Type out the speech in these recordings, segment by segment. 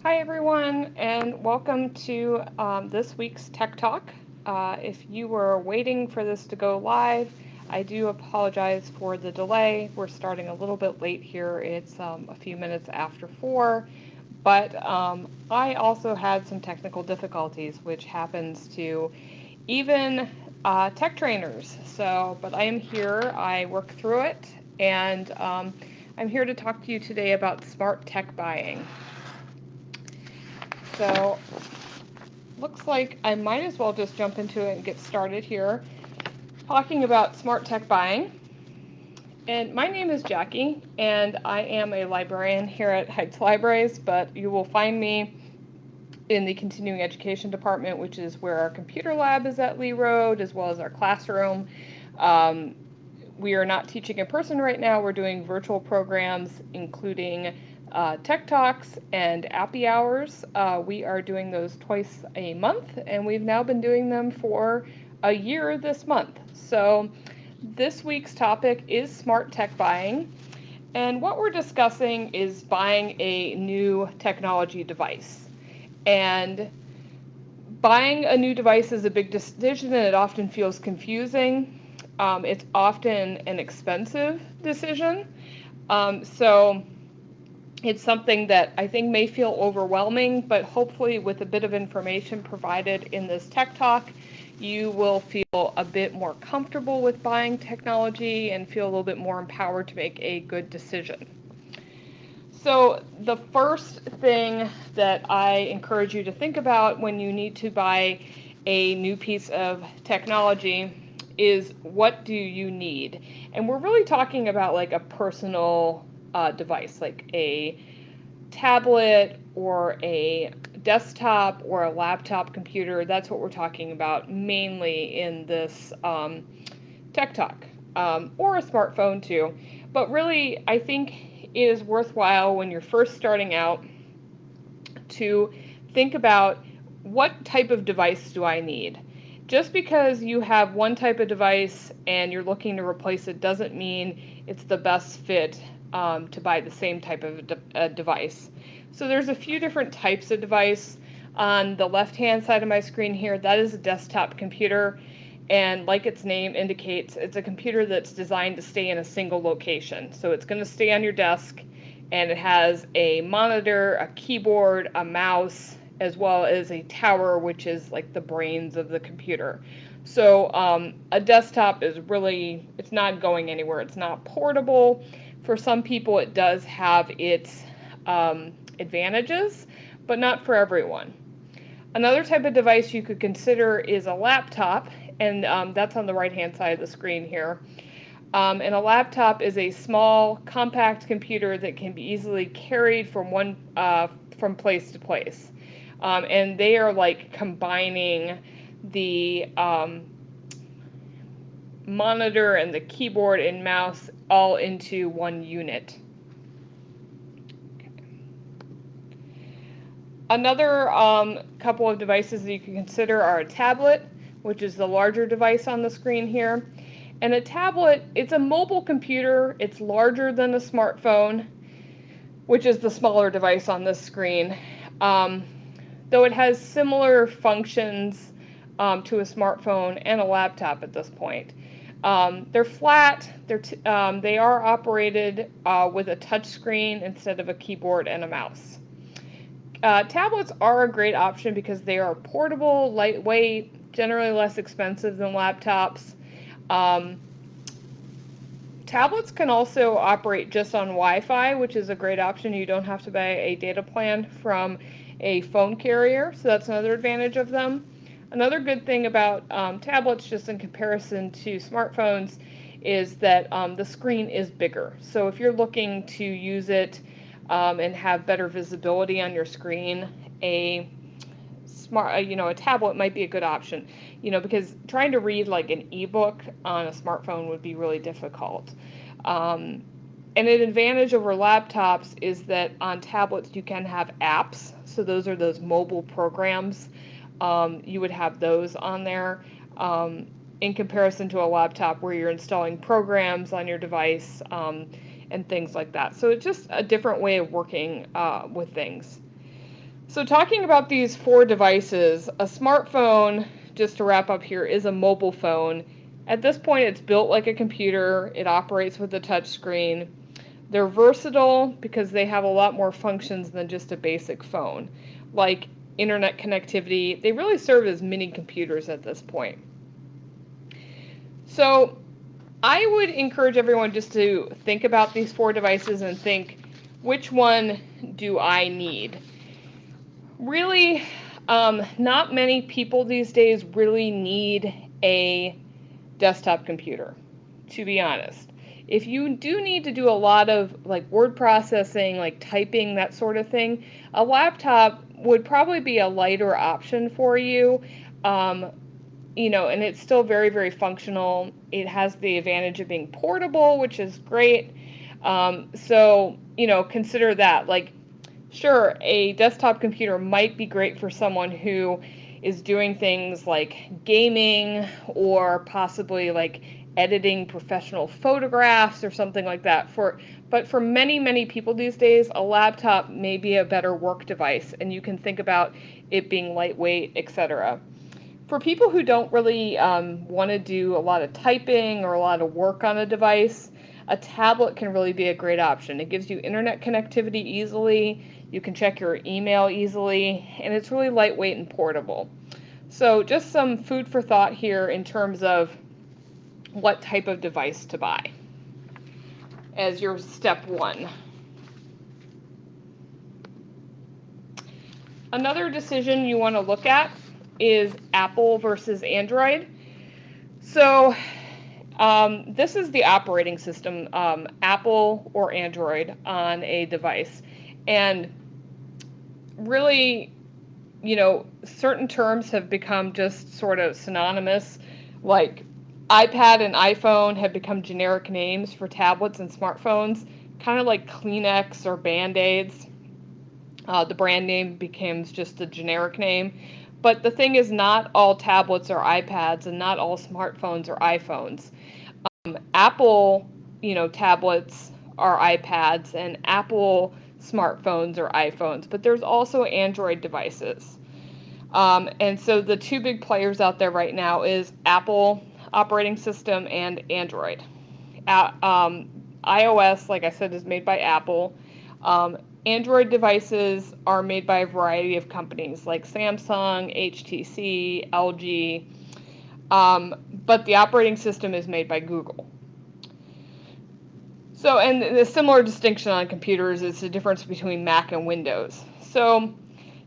Hi, everyone, and welcome to this week's Tech Talk. If you were waiting for this to go live, I do apologize for the delay. We're starting a little bit late here. It's a few minutes after 4, but I also had some technical difficulties, which happens to even tech trainers. But I am here, I work through it, and I'm here to talk to you today about smart tech buying. So looks like I might as well just jump into it and get started here talking about smart tech buying. And my name is Jackie, and I am a librarian here at Heights Libraries, but you will find me in the continuing education department, which is where our computer lab is at Lee Road, as well as our classroom. Um, we are not teaching in person right now. We're doing virtual programs, including Tech Talks and Appy Hours. We are doing those twice a month, and we've now been doing them for a year this month. So this week's topic is smart tech buying. And what we're discussing is buying a new technology device. And buying a new device is a big decision, and it often feels confusing. It's often an expensive decision. So it's something that I think may feel overwhelming, but hopefully with a bit of information provided in this Tech Talk, you will feel a bit more comfortable with buying technology and feel a little bit more empowered to make a good decision. So the first thing that I encourage you to think about when you need to buy a new piece of technology is, what do you need? And we're really talking about like a personal device, like a tablet or a desktop or a laptop computer. That's what we're talking about mainly in this Tech Talk, or a smartphone too. But really, I think it is worthwhile when you're first starting out to think about, what type of device do I need? Just because you have one type of device and you're looking to replace it doesn't mean it's the best fit to buy the same type of device. So there's a few different types of device. On the left-hand side of my screen here, that is a desktop computer. And like its name indicates, it's a computer that's designed to stay in a single location. So it's going to stay on your desk, and it has a monitor, a keyboard, a mouse, as well as a tower, which is like the brains of the computer. So a desktop is really, it's not going anywhere. It's not portable. For some people, it does have its advantages, but not for everyone. Another type of device you could consider is a laptop, and that's on the right-hand side of the screen here. And a laptop is a small, compact computer that can be easily carried from place to place. And they are like combining the monitor and the keyboard and mouse all into one unit. Another couple of devices that you can consider are a tablet, which is the larger device on the screen here. And a tablet, it's a mobile computer. It's larger than a smartphone, which is the smaller device on this screen. Though it has similar functions to a smartphone and a laptop at this point. They're flat. They are operated with a touch screen instead of a keyboard and a mouse. Tablets are a great option because they are portable, lightweight, generally less expensive than laptops. Um, Tablets can also operate just on Wi-Fi, which is a great option. You don't have to buy a data plan from a phone carrier, so that's another advantage of them. Another good thing about tablets, just in comparison to smartphones, is that the screen is bigger. So if you're looking to use it and have better visibility on your screen, a tablet might be a good option, because trying to read like an ebook on a smartphone would be really difficult. Um, and an advantage over laptops is that on tablets you can have apps. So those are those mobile programs. You would have those on there, in comparison to a laptop where you're installing programs on your device, and things like that. So it's just a different way of working with things. So talking about these four devices, a smartphone, just to wrap up here, is a mobile phone. At this point, it's built like a computer. It operates with a touch screen. They're versatile because they have a lot more functions than just a basic phone, like internet connectivity. They really serve as mini computers at this point. So I would encourage everyone just to think about these four devices and think, which one do I need? Really, not many people these days really need a desktop computer, to be honest. If you do need to do a lot of like word processing, like typing, that sort of thing, a laptop would probably be a lighter option for you. Um, and it's still very, very functional. It has the advantage of being portable, which is great. So, consider that. Like, sure, a desktop computer might be great for someone who is doing things like gaming or possibly like editing professional photographs or something like that. But for many, many people these days, a laptop may be a better work device, and you can think about it being lightweight, etc. For people who don't really want to do a lot of typing or a lot of work on a device, a tablet can really be a great option. It gives you internet connectivity easily, you can check your email easily, and it's really lightweight and portable. So just some food for thought here in terms of what type of device to buy as your step one. Another decision you want to look at is Apple versus Android. So this is the operating system, Apple or Android on a device. And really, certain terms have become just sort of synonymous, like iPad and iPhone have become generic names for tablets and smartphones, kind of like Kleenex or Band-Aids. The brand name becomes just a generic name. But the thing is, not all tablets are iPads and not all smartphones are iPhones. Apple, tablets are iPads and Apple smartphones are iPhones, but there's also Android devices. And so the two big players out there right now is Apple operating system and Android. iOS, like I said, is made by Apple. Android devices are made by a variety of companies like Samsung, HTC, LG, but the operating system is made by Google. So, and the similar distinction on computers is the difference between Mac and Windows. So,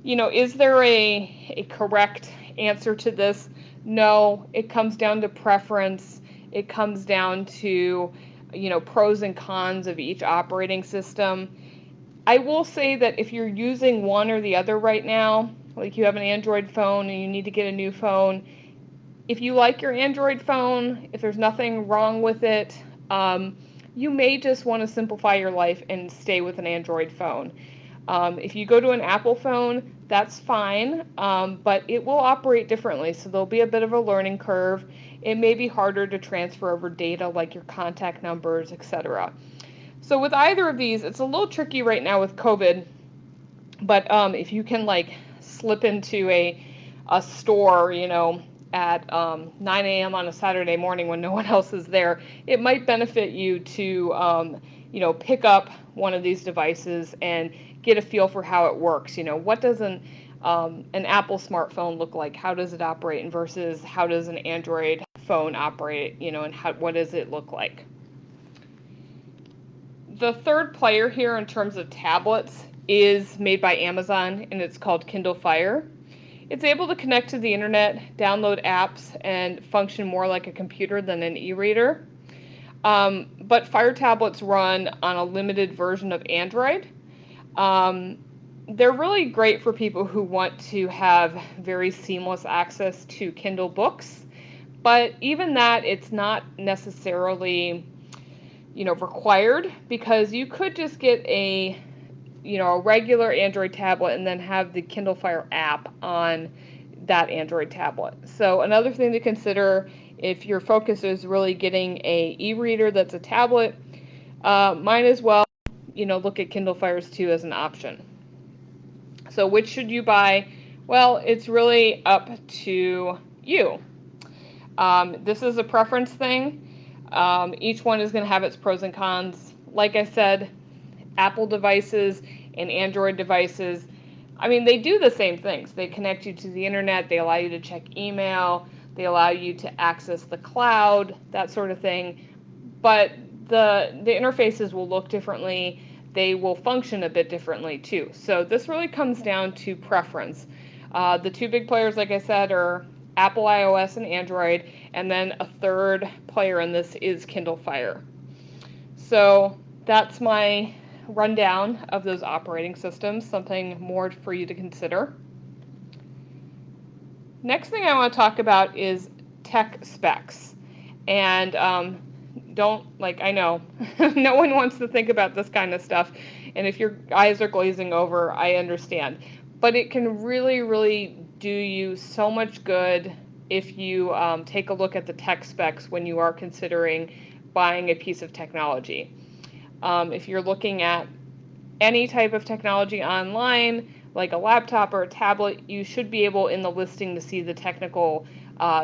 is there a correct answer to this? No, it comes down to preference. It comes down to, pros and cons of each operating system. I will say that if you're using one or the other right now, like you have an Android phone and you need to get a new phone, if you like your Android phone, if there's nothing wrong with it, you may just want to simplify your life and stay with an Android phone. If you go to an Apple phone, that's fine, but it will operate differently, so there'll be a bit of a learning curve. It may be harder to transfer over data like your contact numbers, etc. So with either of these, it's a little tricky right now with COVID, but if you can like slip into a store, at 9 a.m. on a Saturday morning when no one else is there, it might benefit you to, pick up one of these devices and get a feel for how it works. What does an Apple smartphone look like? How does it operate? And versus how does an Android phone operate? And what does it look like? The third player here in terms of tablets is made by Amazon, and it's called Kindle Fire. It's able to connect to the internet, download apps, and function more like a computer than an e-reader. But Fire tablets run on a limited version of Android. They're really great for people who want to have very seamless access to Kindle books, but even that, it's not necessarily required, because you could just get a regular Android tablet and then have the Kindle Fire app on that Android tablet. So another thing to consider if your focus is really getting a e-reader that's a tablet, might as well look at Kindle Fires 2 as an option. So which should you buy? Well, it's really up to you. This is a preference thing. Each one is going to have its pros and cons. Like I said, Apple devices and Android devices, I mean, they do the same things. They connect you to the internet, they allow you to check email, they allow you to access the cloud, that sort of thing. But the interfaces will look differently. They will function a bit differently too. So this really comes down to preference. The two big players, like I said, are Apple iOS and Android, and then a third player in this is Kindle Fire. So that's my rundown of those operating systems, something more for you to consider. Next thing I want to talk about is tech specs. And I know, no one wants to think about this kind of stuff. And if your eyes are glazing over, I understand. But it can really, really do you so much good if you take a look at the tech specs when you are considering buying a piece of technology. If you're looking at any type of technology online, like a laptop or a tablet, you should be able in the listing to see the technical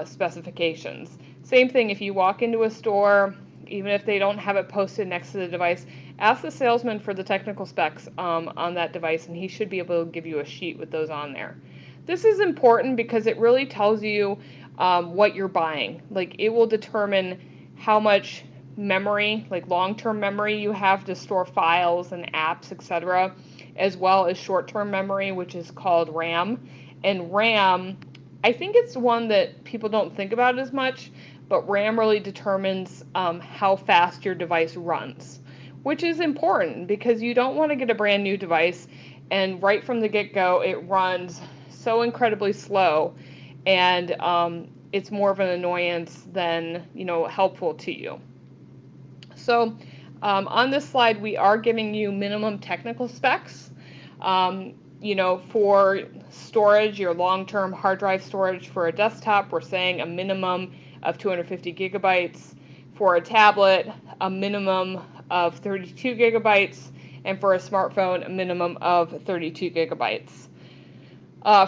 specifications. Same thing if you walk into a store, even if they don't have it posted next to the device, ask the salesman for the technical specs on that device, and he should be able to give you a sheet with those on there. This is important because it really tells you what you're buying. Like, it will determine how much memory, like long-term memory you have to store files and apps, etc., as well as short-term memory, which is called RAM. And RAM, I think it's one that people don't think about as much, but RAM really determines how fast your device runs, which is important because you don't want to get a brand new device and right from the get-go it runs so incredibly slow, and it's more of an annoyance than helpful to you. So on this slide, we are giving you minimum technical specs. For storage, your long-term hard drive storage for a desktop, we're saying a minimum of 250 gigabytes. For a tablet, a minimum of 32 gigabytes. And for a smartphone, a minimum of 32 gigabytes.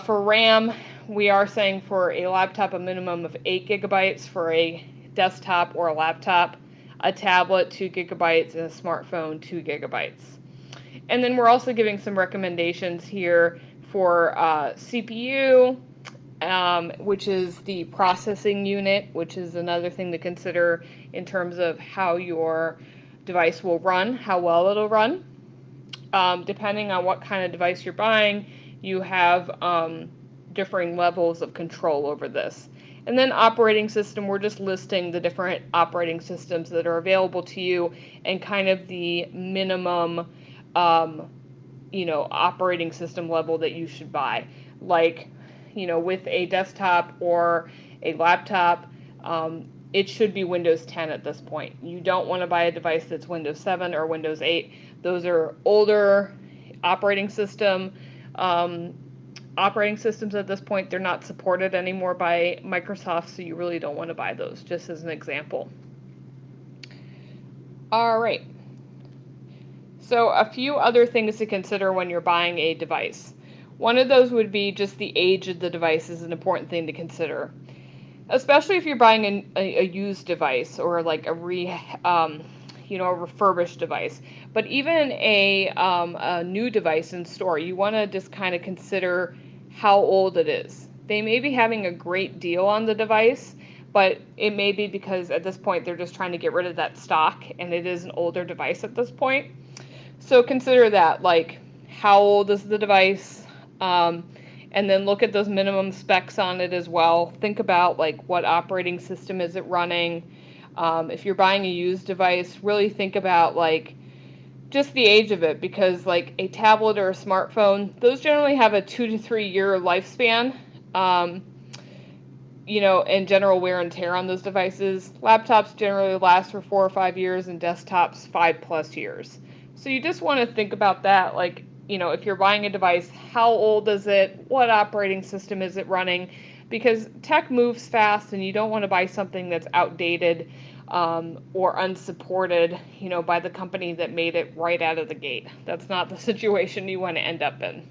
For RAM, we are saying for a laptop, a minimum of 8 gigabytes. For a desktop or a laptop, a tablet, 2 gigabytes, and a smartphone, 2 gigabytes. And then we're also giving some recommendations here for CPU, which is the processing unit, which is another thing to consider in terms of how your device will run, how well it'll run. Depending on what kind of device you're buying, you have differing levels of control over this. And then operating system, we're just listing the different operating systems that are available to you and kind of the minimum, operating system level that you should buy. Like, with a desktop or a laptop, it should be Windows 10 at this point. You don't want to buy a device that's Windows 7 or Windows 8. Those are older operating system. Operating systems at this point, they're not supported anymore by Microsoft, so you really don't want to buy those, just as an example. All right. So a few other things to consider when you're buying a device. One of those would be just the age of the device is an important thing to consider, especially if you're buying a used device or like a refurbished device. But even a new device in store, you want to just kind of consider how old it is. They may be having a great deal on the device, but it may be because at this point they're just trying to get rid of that stock and it is an older device at this point. So consider that, like, how old is the device? And then look at those minimum specs on it as well. Think about, like, what operating system is it running? If you're buying a used device, really think about, like, just the age of it, because, like, a tablet or a smartphone, those generally have a 2 to 3 year lifespan. And general wear and tear on those devices. Laptops generally last for 4 or 5 years, and desktops 5+ years. So you just want to think about that, like, if you're buying a device, how old is it? What operating system is it running? Because tech moves fast, and you don't want to buy something that's outdated or unsupported, by the company that made it right out of the gate. That's not the situation you want to end up in.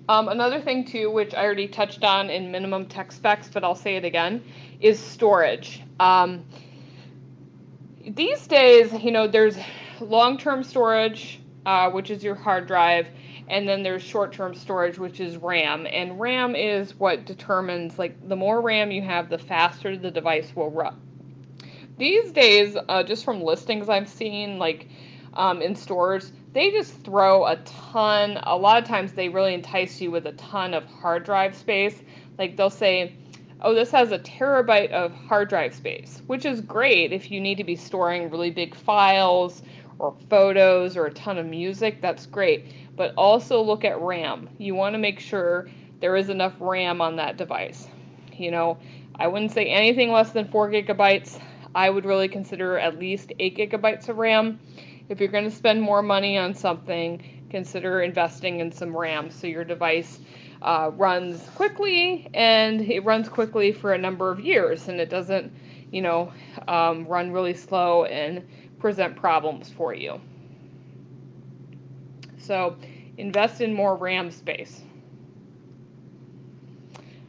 Another thing too, which I already touched on in minimum tech specs, but I'll say it again, is storage. These days, there's long-term storage, which is your hard drive, and then there's short-term storage, which is RAM. And RAM is what determines, like, the more RAM you have, the faster the device will run. These days, just from listings I've seen, like in stores, they just throw a lot of times they really entice you with a ton of hard drive space. Like they'll say, oh, this has a terabyte of hard drive space, which is great if you need to be storing really big files or photos or a ton of music, that's great. But also look at RAM. You want to make sure there is enough RAM on that device. I wouldn't say anything less than 4 gigabytes. I would really consider at least 8 gigabytes of RAM. If you're going to spend more money on something, consider investing in some RAM so your device runs quickly, and it runs quickly for a number of years, and it doesn't, run really slow and present problems for you. So invest in more RAM space.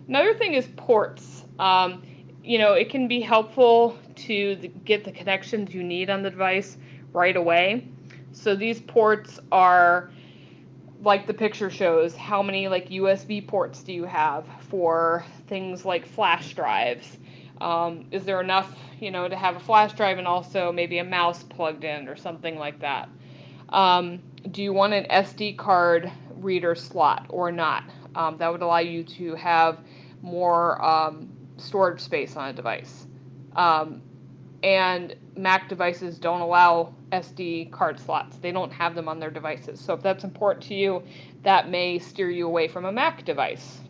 Another thing is ports. It can be helpful to get the connections you need on the device right away. So these ports are, like the picture shows, how many like USB ports do you have for things like flash drives? Is there enough, to have a flash drive and also maybe a mouse plugged in or something like that? Do you want an SD card reader slot or not? That would allow you to have more storage space on a device. And Mac devices don't allow SD card slots. They don't have them on their devices. So if that's important to you, that may steer you away from a Mac device.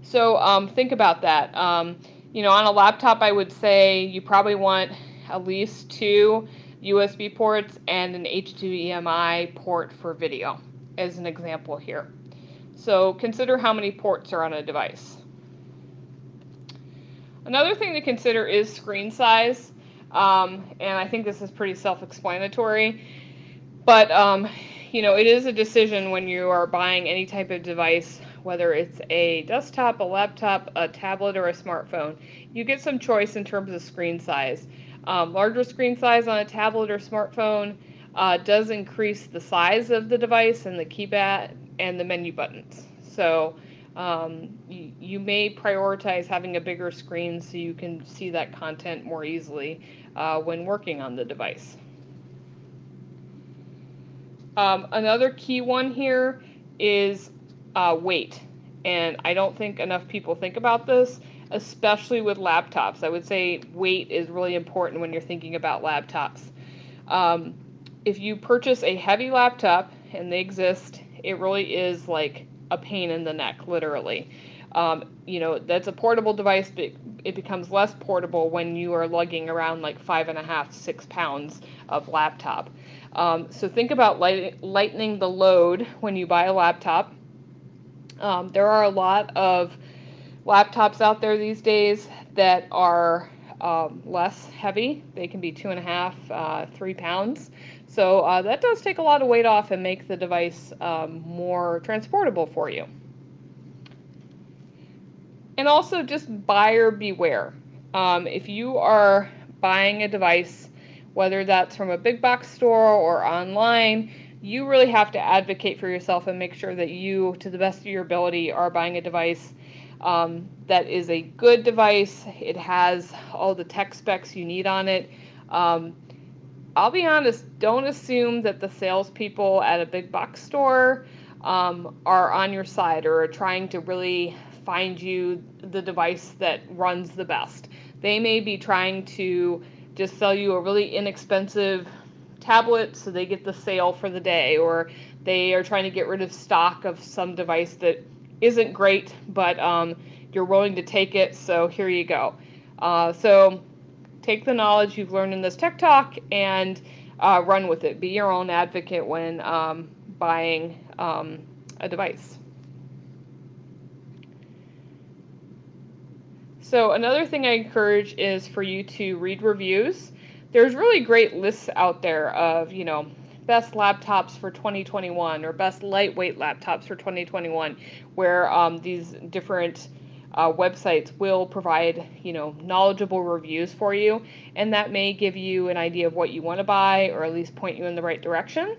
So think about that. On a laptop, I would say you probably want at least 2 USB ports and an HDMI port for video, as an example here. So consider how many ports are on a device. Another thing to consider is screen size, and I think this is pretty self-explanatory, but it is a decision when you are buying any type of device, whether it's a desktop, a laptop, a tablet, or a smartphone. You get some choice in terms of screen size. Larger screen size on a tablet or smartphone does increase the size of the device and the keypad and the menu buttons. So you may prioritize having a bigger screen so you can see that content more easily when working on the device. Another key one here is weight, and I don't think enough people think about this, especially with laptops. I would say weight is really important when you're thinking about laptops. If you purchase a heavy laptop, and they exist, it really is like a pain in the neck, literally. That's a portable device, but it becomes less portable when you are lugging around like 5.5, 6 pounds of laptop. So think about lightening the load when you buy a laptop. There are a lot of laptops out there these days that are less heavy. They can be 2.5, 3 pounds. So that does take a lot of weight off and make the device more transportable for you. And also just buyer beware. If you are buying a device, whether that's from a big box store or online, you really have to advocate for yourself and make sure that you, to the best of your ability, are buying a device that is a good device. It has all the tech specs you need on it. I'll be honest, don't assume that the salespeople at a big box store are on your side or are trying to really find you the device that runs the best. They may be trying to just sell you a really inexpensive tablet so they get the sale for the day, or they are trying to get rid of stock of some device that isn't great, but you're willing to take it, so here you go. So take the knowledge you've learned in this tech talk and run with it. Be your own advocate when buying a device. So another thing I encourage is for you to read reviews. There's really great lists out there of, best laptops for 2021 or best lightweight laptops for 2021, where these different websites will provide, knowledgeable reviews for you, and that may give you an idea of what you want to buy or at least point you in the right direction.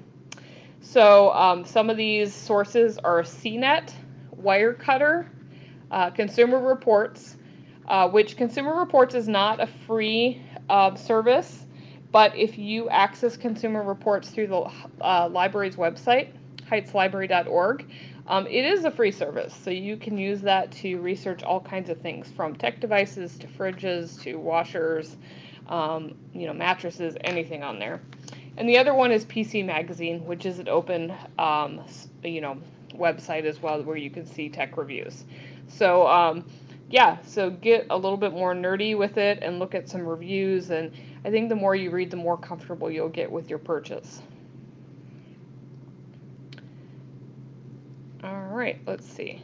So some of these sources are CNET, Wirecutter, Consumer Reports, which Consumer Reports is not a free service, but if you access Consumer Reports through the library's website, heightslibrary.org, it is a free service, so you can use that to research all kinds of things, from tech devices to fridges to washers, mattresses, anything on there. And the other one is PC Magazine, which is an open, website as well, where you can see tech reviews. So, so get a little bit more nerdy with it and look at some reviews. And I think the more you read, the more comfortable you'll get with your purchase. All right, let's see.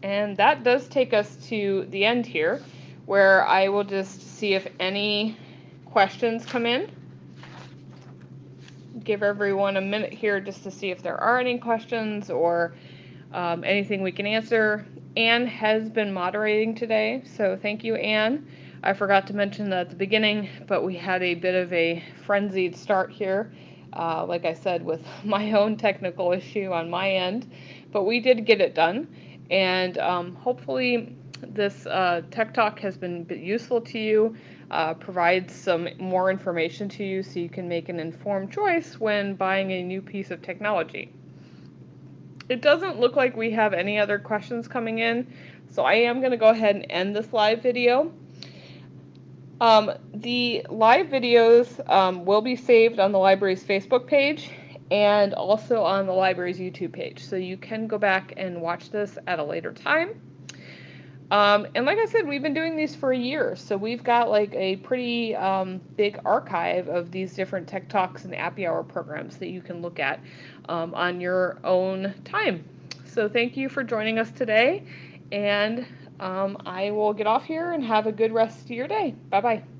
And that does take us to the end here, where I will just see if any questions come in. Give everyone a minute here just to see if there are any questions or anything we can answer. Anne has been moderating today, so thank you, Anne. I forgot to mention that at the beginning, but we had a bit of a frenzied start here, like I said, with my own technical issue on my end, but we did get it done, and hopefully this Tech Talk has been useful to you, provides some more information to you so you can make an informed choice when buying a new piece of technology. It doesn't look like we have any other questions coming in, so I am going to go ahead and end this live video. The live videos will be saved on the library's Facebook page and also on the library's YouTube page, so you can go back and watch this at a later time. And like I said, we've been doing these for a year, so we've got like a pretty big archive of these different Tech Talks and Appy Hour programs that you can look at on your own time. So thank you for joining us today, and I will get off here and have a good rest of your day. Bye-bye.